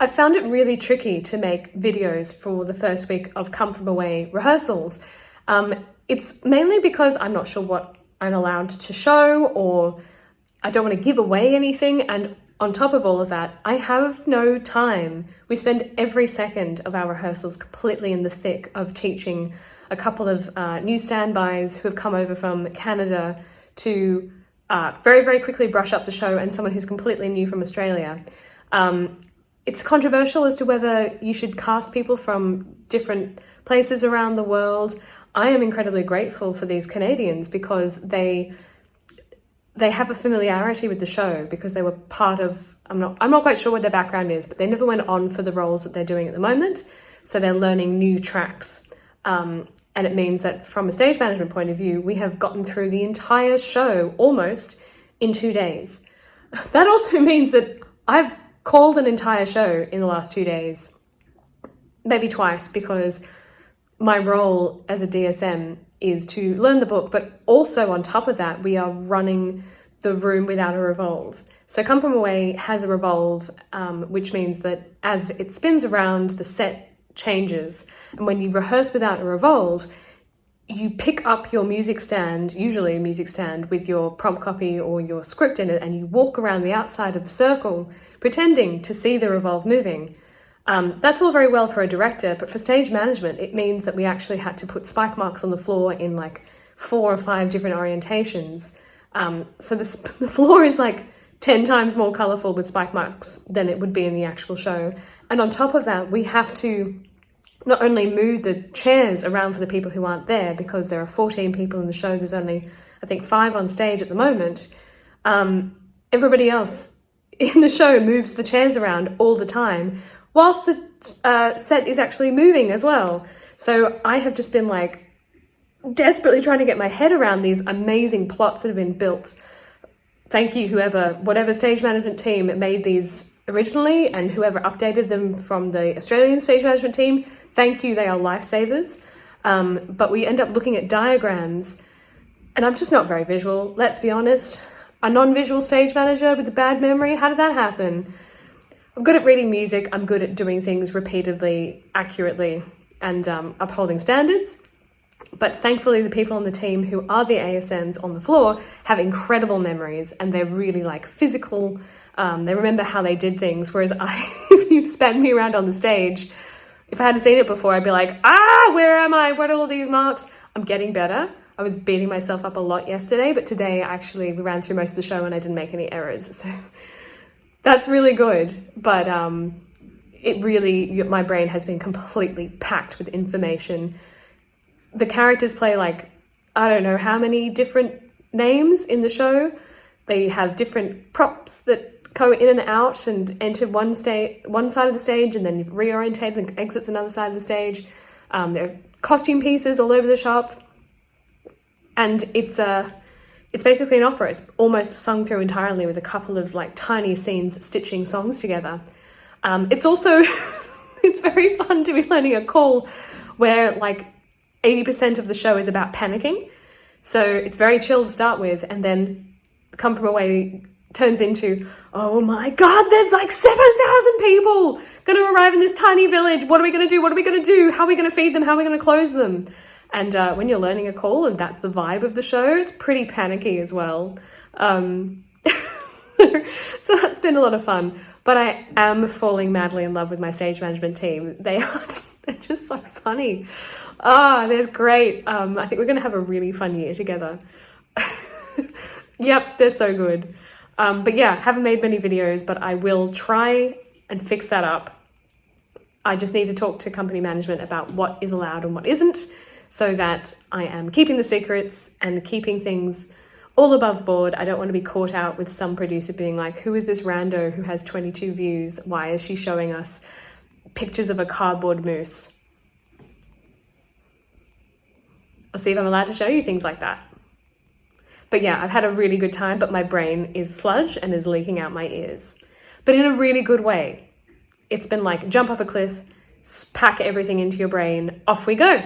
I found it really tricky to make videos for the first week of Come From Away rehearsals. It's mainly because I'm not sure what I'm allowed to show, or I don't want to give away anything. And on top of all of that, I have no time. We spend every second of our rehearsals completely in the thick of teaching a couple of new standbys who have come over from Canada to very, very quickly brush up the show, and someone who's completely new from Australia. It's controversial as to whether you should cast people from different places around the world. I am incredibly grateful for these Canadians because they have a familiarity with the show because they were part of, I'm not quite sure what their background is, but they never went on for the roles that they're doing at the moment. So they're learning new tracks. And it means that from a stage management point of view, we have gotten through the entire show almost in 2 days. That also means that I've called an entire show in the last 2 days, maybe twice, because my role as a DSM is to learn the book, but also on top of that, we are running the room without a revolve. So Come From Away has a revolve, which means that as it spins around, the set changes. And when you rehearse without a revolve, you pick up your music stand, usually a music stand, with your prompt copy or your script in it, and you walk around the outside of the circle, pretending to see the revolve moving. That's all very well for a director, but for stage management, it means that we actually had to put spike marks on the floor in like 4 or 5 different orientations. So the floor is like 10 times more colorful with spike marks than it would be in the actual show. And on top of that, we have to not only move the chairs around for the people who aren't there, because there are 14 people in the show, there's only, I think, 5 on stage at the moment. Everybody else in the show moves the chairs around all the time, whilst the set is actually moving as well. So I have just been like desperately trying to get my head around these amazing plots that have been built. Thank you, whatever stage management team made these originally, and whoever updated them from the Australian stage management team. Thank you, they are lifesavers. But we end up looking at diagrams, and I'm just not very visual, let's be honest. A non-visual stage manager with a bad memory, how did that happen? I'm good at reading music, I'm good at doing things repeatedly, accurately, and upholding standards. But thankfully, the people on the team who are the ASMs on the floor have incredible memories, and they're really like physical. They remember how they did things, whereas if you span me around on the stage, if I hadn't seen it before, I'd be like, where am I? What are all these marks? I'm getting better. I was beating myself up a lot yesterday, but today actually we ran through most of the show and I didn't make any errors. So that's really good. But it really, my brain has been completely packed with information. The characters play like, I don't know how many different names in the show. They have different props that go in and out and enter one side of the stage and then reorientate and exits another side of the stage. There are costume pieces all over the shop. And it's basically an opera. It's almost sung through entirely with a couple of like tiny scenes stitching songs together. It's also, it's very fun to be learning a call where like 80% of the show is about panicking. So it's very chill to start with, and then Come From Away turns into, oh my God, there's like 7,000 people going to arrive in this tiny village. What are we going to do? What are we going to do? How are we going to feed them? How are we going to clothe them? And when you're learning a call and that's the vibe of the show, it's pretty panicky as well. So that's been a lot of fun. But I am falling madly in love with my stage management team. They're just so funny. They're great. I think we're going to have a really fun year together. Yep, they're so good. But yeah, haven't made many videos, but I will try and fix that up. I just need to talk to company management about what is allowed and what isn't, so that I am keeping the secrets and keeping things all above board. I don't want to be caught out with some producer being like, who is this rando who has 22 views? Why is she showing us pictures of a cardboard moose? I'll see if I'm allowed to show you things like that. But yeah, I've had a really good time, but my brain is sludge and is leaking out my ears. But in a really good way. It's been like jump off a cliff, pack everything into your brain, off we go.